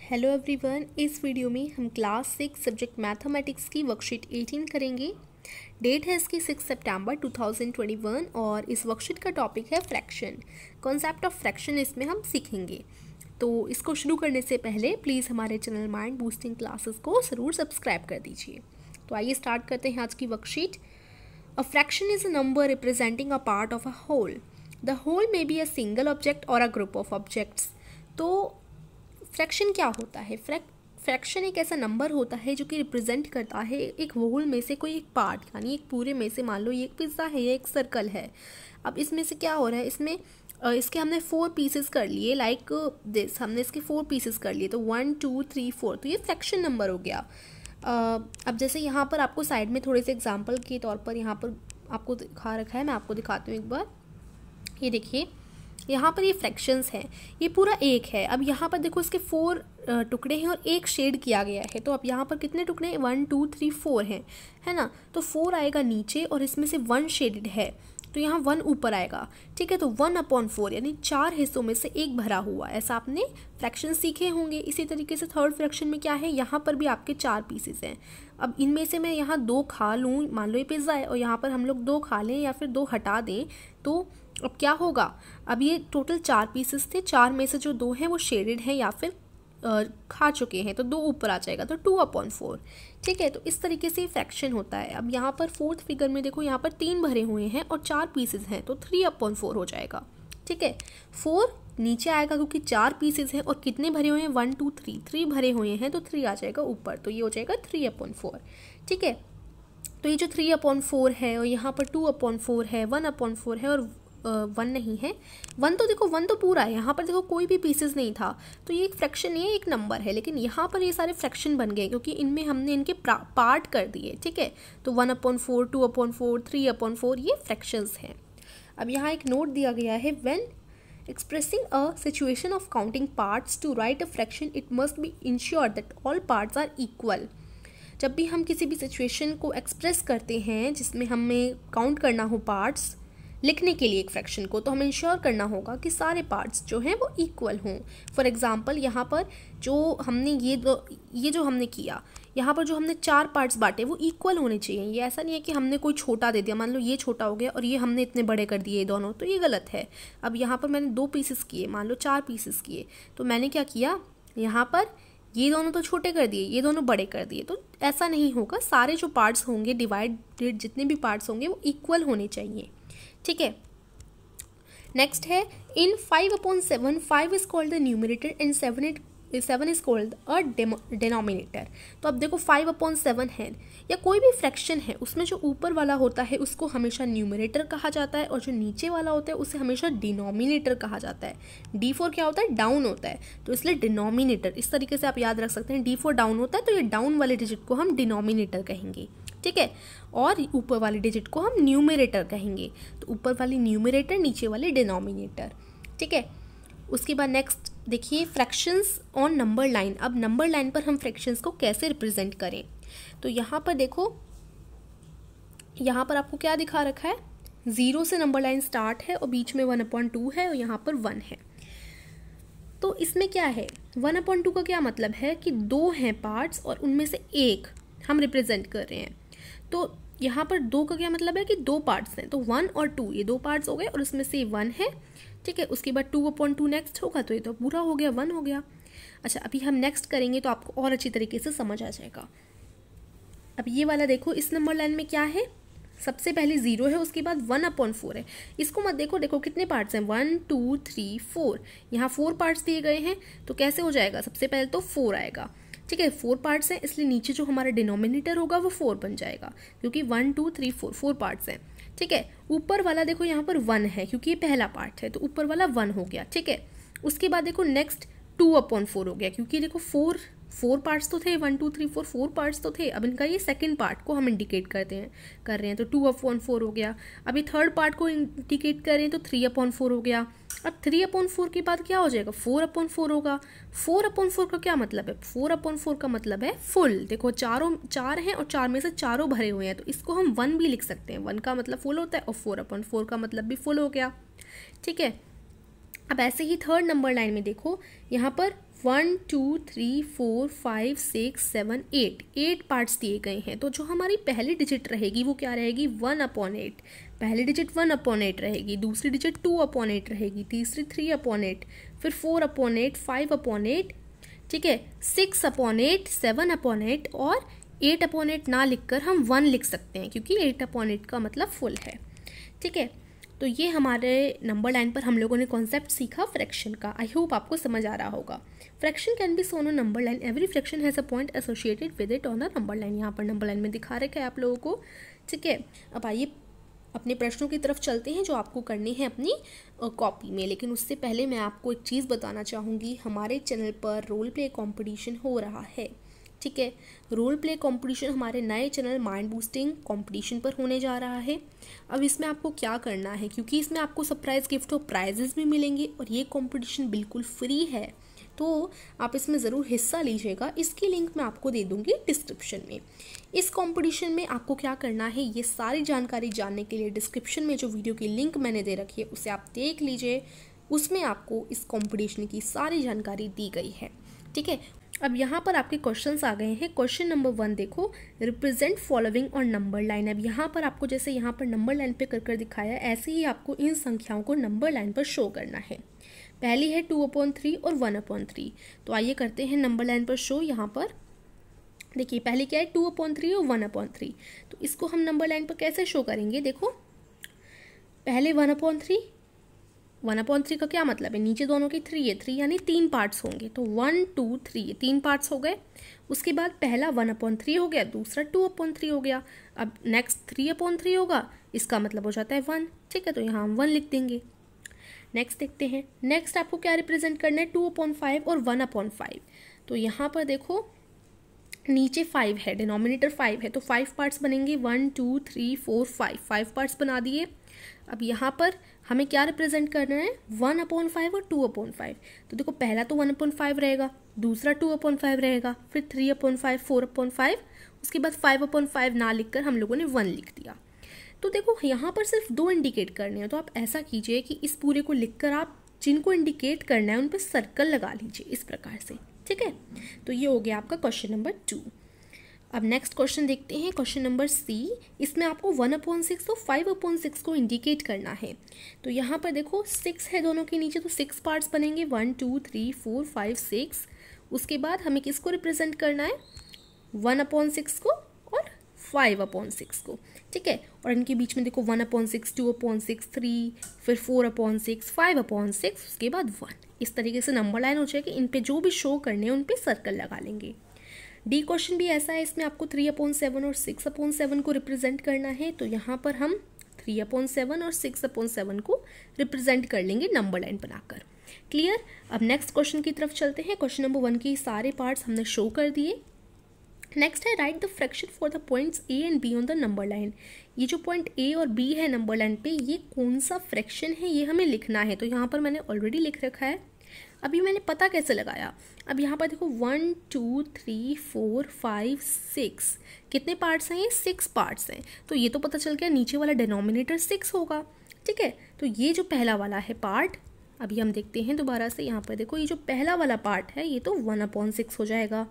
Hello everyone, इस video में हम क्लास 6 सब्जेक्ट मैथमेटिक्स की वर्कशीट 18 करेंगे। डेट है इसकी 6 सितंबर 2021 और इस वर्कशीट का टॉपिक है फ्रैक्शन। कॉन्सेप्ट ऑफ फ्रैक्शन इसमें हम सीखेंगे। तो इसको शुरू करने से पहले प्लीज़ हमारे चैनल माइंड बूस्टिंग क्लासेस को ज़रूर सब्सक्राइब कर दीजिए। तो आइए स्टार्ट करते हैं आज की worksheet. A fraction is a number representing a part of a whole. The whole may be a single object और अ ग्रुप ऑफ ऑब्जेक्ट्स। तो फ्रैक्शन क्या होता है? फ्रैक्शन एक ऐसा नंबर होता है जो कि रिप्रेजेंट करता है एक होल में से कोई एक पार्ट, यानी एक पूरे में से। मान लो ये एक पिज़्ज़ा है या एक सर्कल है। अब इसमें से क्या हो रहा है, इसके हमने 4 पीसेस कर लिए, लाइक दिस। हमने इसके 4 पीसेस कर लिए, तो 1 2 3 4, तो ये फ्रैक्शन नंबर हो गया। अब जैसे यहाँ पर आपको साइड में थोड़े से एग्जाम्पल के तौर पर यहाँ पर आपको दिखा रखा है, मैं आपको दिखाती हूँ एक बार। ये देखिए, यहाँ पर ये फ्रैक्शंस हैं, ये पूरा एक है। अब यहाँ पर देखो इसके 4 टुकड़े हैं और एक शेड किया गया है। तो अब यहाँ पर कितने टुकड़े हैं? 1 2 3 4 हैं, है ना। तो 4 आएगा नीचे और इसमें से 1 शेडेड है, तो यहाँ 1 ऊपर आएगा। ठीक है, तो 1/4 यानी 4 हिस्सों में से एक भरा हुआ। ऐसा आपने फ्रैक्शन सीखे होंगे। इसी तरीके से थर्ड फ्रैक्शन में क्या है, यहाँ पर भी आपके 4 पीसेस हैं। अब इनमें से मैं यहाँ 2 खा लूँ, मान लो ये पिज़्ज़ा है, और यहाँ पर हम लोग 2 खा लें या फिर 2 हटा दें, तो अब क्या होगा? अब ये टोटल 4 पीसेस थे, 4 में से जो 2 हैं वो शेडेड हैं या फिर खा चुके हैं, तो 2 ऊपर आ जाएगा, तो 2/4। ठीक है, तो इस तरीके से फ्रैक्शन होता है। अब यहाँ पर 4th फिगर में देखो, यहाँ पर 3 भरे हुए हैं और 4 पीसेस हैं, तो 3/4 हो जाएगा। ठीक है, 4 नीचे आएगा क्योंकि 4 पीसेस हैं और कितने भरे हुए हैं? 1 2 3 भरे हुए हैं, तो 3 आ जाएगा ऊपर, तो ये हो जाएगा 3/4। ठीक है, तो ये जो 3/4 है और यहाँ पर 2/4 है, 1/4 है और 1 नहीं है। 1 तो देखो, 1 तो पूरा है, यहाँ पर देखो कोई भी पीसेस नहीं था, तो ये एक फ्रैक्शन नहीं है, एक नंबर है। लेकिन यहाँ पर ये सारे फ्रैक्शन बन गए क्योंकि इनमें हमने इनके पार्ट कर दिए। ठीक है, तो 1/4 2/4 3/4 ये फ्रैक्शंस हैं। अब यहाँ एक नोट दिया गया है, when expressing a situation of counting parts to write a fraction it must be ensured that all parts are equal। जब भी हम किसी भी सिचुएशन को एक्सप्रेस करते हैं जिसमें हमें काउंट करना हो पार्ट्स लिखने के लिए एक फ्रैक्शन को, तो हमें इंश्योर करना होगा कि सारे पार्ट्स जो हैं वो इक्वल हों। फॉर एग्जांपल, यहाँ पर जो हमने ये जो हमने किया, यहाँ पर जो हमने 4 पार्ट्स बांटे वो इक्वल होने चाहिए। ये ऐसा नहीं है कि हमने कोई छोटा दे दिया, मान लो ये छोटा हो गया और ये हमने इतने बड़े कर दिए दोनों, तो ये गलत है। अब यहाँ पर मैंने 2 पीसेस किए, मान लो 4 पीसेस किए, तो मैंने क्या किया, यहाँ पर ये दोनों तो छोटे कर दिए, ये दोनों बड़े कर दिए, तो ऐसा नहीं होगा। सारे जो पार्ट्स होंगे, डिवाइडेड जितने भी पार्ट्स होंगे वो इक्वल होने चाहिए। ठीक है, नेक्स्ट है, इन 5/7 5 is called the numerator and 7 is called a denominator. तो अब देखो 5/7 है या कोई भी फ्रैक्शन है, उसमें जो ऊपर वाला होता है उसको हमेशा न्यूमरेटर कहा जाता है और जो नीचे वाला होता है उसे हमेशा डिनोमिनेटर कहा जाता है। D4 क्या होता है? डाउन होता है, तो इसलिए डिनोमिनेटर। इस तरीके से आप याद रख सकते हैं, D4 डाउन होता है तो ये डाउन वाले डिजिट को हम डिनोमिनेटर कहेंगे। ठीक है, और ऊपर वाले डिजिट को हम न्यूमरेटर कहेंगे। तो ऊपर वाली न्यूमरेटर, नीचे वाले डिनोमिनेटर। ठीक है, उसके बाद नेक्स्ट देखिए, फ्रैक्शंस ऑन नंबर लाइन। अब नंबर लाइन पर हम फ्रैक्शंस को कैसे रिप्रेजेंट करें? तो यहाँ पर देखो, यहाँ पर आपको क्या दिखा रखा है, 0 से नंबर लाइन स्टार्ट है और बीच में 1/2 है और यहाँ पर 1 है। तो इसमें क्या है, 1/2 का क्या मतलब है कि 2 हैं पार्ट्स और उनमें से एक हम रिप्रेजेंट कर रहे हैं। तो यहाँ पर 2 का क्या मतलब है कि 2 पार्ट्स हैं, तो 1 और 2 ये 2 पार्ट्स हो गए और इसमें से 1 है। ठीक है, उसके बाद 2/2 नेक्स्ट होगा, तो ये तो पूरा हो गया, 1 हो गया। अच्छा, अभी हम नेक्स्ट करेंगे तो आपको और अच्छी तरीके से समझ आ जाएगा। अब ये वाला देखो, इस नंबर लाइन में क्या है, सबसे पहले 0 है, उसके बाद 1/4 है। इसको मत देखो, देखो कितने पार्ट्स हैं, 1 2 3 4, यहाँ 4 पार्ट्स दिए गए हैं, तो कैसे हो जाएगा, सबसे पहले तो 4 आएगा। ठीक है, 4 पार्ट्स हैं, इसलिए नीचे जो हमारा डिनोमिनेटर होगा वो 4 बन जाएगा, क्योंकि 1 2 3 4 पार्ट्स हैं। ठीक है, ऊपर वाला देखो यहाँ पर 1 है क्योंकि ये पहला पार्ट है, तो ऊपर वाला 1 हो गया। ठीक है, उसके बाद देखो नेक्स्ट 2/4 हो गया, क्योंकि देखो 4 पार्ट्स तो थे, 1 2 3 4 पार्ट्स तो थे। अब इनका ये सेकंड पार्ट को हम इंडिकेट कर रहे हैं, तो 2/4 हो गया। अभी थर्ड पार्ट को इंडिकेट कर रहे हैं, तो 3/4 हो गया। अब 3/4 के बाद क्या हो जाएगा, 4/4 होगा। 4/4 का क्या मतलब है, 4/4 का मतलब है फुल। देखो 4 हैं और 4 में से चारों भरे हुए हैं, तो इसको हम 1 भी लिख सकते हैं। 1 का मतलब फुल होता है और 4/4 का मतलब भी फुल हो गया। ठीक है, अब ऐसे ही थर्ड नंबर लाइन में देखो, यहाँ पर 1 2 3 4 5 6 7 8 पार्ट्स दिए गए हैं। तो जो हमारी पहली डिजिट रहेगी वो क्या रहेगी, 1/8। पहली डिजिट 1/8 रहेगी, दूसरी डिजिट 2/8 रहेगी, तीसरी 3/8, फिर 4/8, 5/8, ठीक है, 6/8, 7/8 और 8/8 ना लिखकर हम 1 लिख सकते हैं क्योंकि 8/8 का मतलब फुल है। ठीक है, तो ये हमारे नंबर लाइन पर हम लोगों ने कॉन्सेप्ट सीखा फ्रैक्शन का। आई होप आपको समझ आ रहा होगा। Fraction can be shown on number line, every fraction has a point associated with it on the number line. यहाँ पर नंबर लाइन में दिखा रखा है आप लोगों को। ठीक है, अब आइए अपने प्रश्नों की तरफ चलते हैं जो आपको करनी है अपनी कॉपी में। लेकिन उससे पहले मैं आपको एक चीज़ बताना चाहूँगी, हमारे चैनल पर रोल प्ले कॉम्पिटिशन हो रहा है। ठीक है, रोल प्ले कंपटीशन हमारे नए चैनल माइंड बूस्टिंग कंपटीशन पर होने जा रहा है। अब इसमें आपको क्या करना है, क्योंकि इसमें आपको सरप्राइज गिफ्ट और प्राइजेस भी मिलेंगे और ये कंपटीशन बिल्कुल फ्री है, तो आप इसमें ज़रूर हिस्सा लीजिएगा। इसकी लिंक मैं आपको दे दूँगी डिस्क्रिप्शन में। इस कंपटीशन में आपको क्या करना है, ये सारी जानकारी जानने के लिए डिस्क्रिप्शन में जो वीडियो की लिंक मैंने दे रखी है उसे आप देख लीजिए। उसमें आपको इस कंपटीशन की सारी जानकारी दी गई है। ठीक है, अब यहाँ पर आपके क्वेश्चंस आ गए हैं। क्वेश्चन नंबर 1 देखो, represent following on number line. अब यहाँ पर आपको जैसे यहाँ पर नंबर लाइन पे कर दिखाया, ऐसे ही आपको इन संख्याओं को नंबर लाइन पर शो करना है। पहली है 2/3 और 1/3। तो आइए करते हैं नंबर लाइन पर शो। यहाँ पर देखिए पहले क्या है, 2/3 और 1/3। तो इसको हम नंबर लाइन पर कैसे शो करेंगे, देखो पहले 1/3, 1/3 का क्या मतलब है, नीचे दोनों की 3 है, 3 यानी 3 पार्ट्स होंगे, तो 1 2 3 3 पार्ट्स हो गए। उसके बाद पहला 1/3 हो गया, दूसरा 2/3 हो गया। अब नेक्स्ट 3/3 होगा, इसका मतलब हो जाता है 1। ठीक है, तो यहाँ हम 1 लिख देंगे। नेक्स्ट देखते हैं, नेक्स्ट आपको क्या रिप्रेजेंट करना है, 2/5 और 1/5। तो यहाँ पर देखो नीचे 5 है, डिनोमिनेटर 5 है, तो 5 पार्ट्स बनेंगे, 1 2 3 4 5 पार्ट्स बना दिए। अब यहाँ पर हमें क्या रिप्रेजेंट करना है, 1/5 और 2/5। तो देखो पहला तो 1/5 रहेगा, दूसरा 2/5 रहेगा, फिर 3/5, 4/5, उसके बाद 5/5 ना लिखकर हम लोगों ने 1 लिख दिया। तो देखो यहाँ पर सिर्फ 2 इंडिकेट करने हैं, तो आप ऐसा कीजिए कि इस पूरे को लिखकर आप जिनको इंडिकेट करना है उन पर सर्कल लगा लीजिए इस प्रकार से। ठीक है, तो ये हो गया आपका क्वेश्चन नंबर 2। अब नेक्स्ट क्वेश्चन देखते हैं, क्वेश्चन नंबर C। इसमें आपको 1/6 और 5/6 को इंडिकेट करना है। तो यहाँ पर देखो 6 है दोनों के नीचे, तो 6 पार्ट्स बनेंगे, 1 2 3 4 5 6। उसके बाद हमें किसको रिप्रेजेंट करना है, 1/6 को और 5/6 को। ठीक है, और इनके बीच में देखो 1/6, 2/6, 3, फिर 4/6, 5/6, उसके बाद 1। इस तरीके से नंबर लाइन हो जाएगी। इन पे जो भी शो करने हैं उन पे सर्कल लगा लेंगे। डी क्वेश्चन भी ऐसा है, इसमें आपको 3/7 और 6/7 को रिप्रेजेंट करना है। तो यहाँ पर हम 3/7 और 6/7 को रिप्रेजेंट कर लेंगे नंबर लाइन बनाकर। क्लियर। अब नेक्स्ट क्वेश्चन की तरफ चलते हैं। क्वेश्चन नंबर 1 के सारे पार्ट्स हमने शो कर दिए। नेक्स्ट है right the fraction for the points A and be on the number line. ये जो पॉइंट ए और बी है नंबर लाइन पे, ये कौन सा फ्रैक्शन है ये हमें लिखना है। तो यहाँ पर मैंने ऑलरेडी लिख रखा है। अभी मैंने पता कैसे लगाया, अब यहाँ पर देखो 1 2 3 4 5 6 कितने पार्ट्स हैं, ये 6 पार्ट्स हैं। तो ये तो पता चल गया नीचे वाला डिनोमिनेटर 6 होगा। ठीक है, तो ये जो पहला वाला है पार्ट, अभी हम देखते हैं दोबारा से। यहाँ पर देखो ये जो पहला वाला पार्ट है ये तो 1/6 हो जाएगा।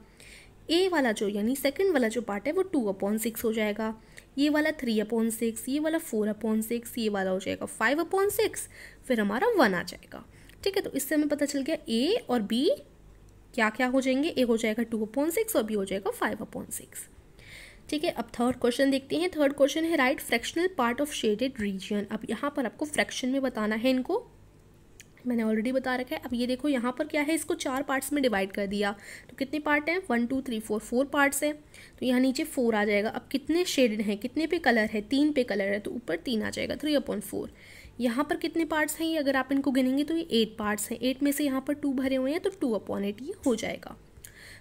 ए वाला जो यानी सेकंड वाला जो पार्ट है वो 2/6 हो जाएगा। ये वाला 3/6, ये वाला 4/6, ये वाला हो जाएगा 5/6, फिर हमारा 1 आ जाएगा। ठीक है, तो इससे हमें पता चल गया ए और बी क्या क्या हो जाएंगे, ए हो जाएगा 2/6 और बी हो जाएगा 5/6। ठीक है, अब थर्ड क्वेश्चन देखते हैं। थर्ड क्वेश्चन है right fractional part of shaded region. अब यहाँ पर आपको फ्रैक्शन में बताना है, इनको मैंने ऑलरेडी बता रखा है। अब ये देखो यहाँ पर क्या है, इसको 4 पार्ट्स में डिवाइड कर दिया। तो कितने पार्ट हैं, 1 2 3 4 पार्ट्स हैं। तो यहाँ नीचे 4 आ जाएगा। अब कितने शेडेड हैं, कितने पे कलर है, 3 पे कलर है, तो ऊपर 3 आ जाएगा, 3/4। यहाँ पर कितने पार्ट्स हैं, ये अगर आप इनको गिनेंगे तो ये 8 पार्ट्स हैं। 8 में से यहाँ पर 2 भरे हुए हैं, तो 2/8 ये हो जाएगा।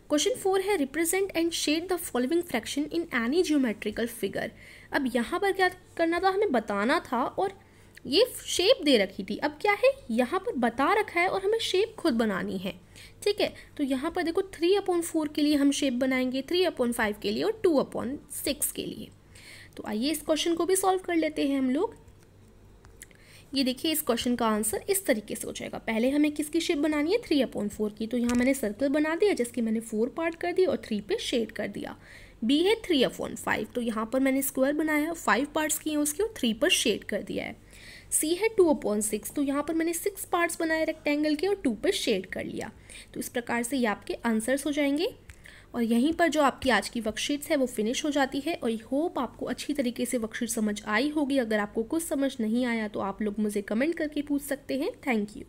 क्वेश्चन 4 है represent and shade the following fraction in any geometrical figure. अब यहाँ पर क्या करना था, हमें बताना था और ये शेप दे रखी थी। अब क्या है, यहाँ पर बता रखा है और हमें शेप खुद बनानी है। ठीक है, तो यहाँ पर देखो 3/4 के लिए हम शेप बनाएंगे, 3/5 के लिए और 2/6 के लिए। तो आइए इस क्वेश्चन को भी सॉल्व कर लेते हैं हम लोग। ये देखिए इस क्वेश्चन का आंसर इस तरीके से हो जाएगा। पहले हमें किसकी शेप बनानी है, 3/4 की। तो यहाँ मैंने सर्कल बना दिया जिसकी मैंने 4 पार्ट कर दिया और 3 पे शेड कर दिया। बी है 3/5, तो यहाँ पर मैंने स्क्वायर बनाया, 5 पार्ट्स किए हैं उसके और 3 पर शेड कर दिया है। सी है 2/6, तो यहाँ पर मैंने 6 पार्ट्स बनाए रेक्टेंगल के और 2 पर शेड कर लिया। तो इस प्रकार से ये आपके आंसर्स हो जाएंगे। और यहीं पर जो आपकी आज की वर्कशीट्स है वो फिनिश हो जाती है। और आई होप आपको अच्छी तरीके से वर्कशीट समझ आई होगी। अगर आपको कुछ समझ नहीं आया तो आप लोग मुझे कमेंट करके पूछ सकते हैं। Thank you.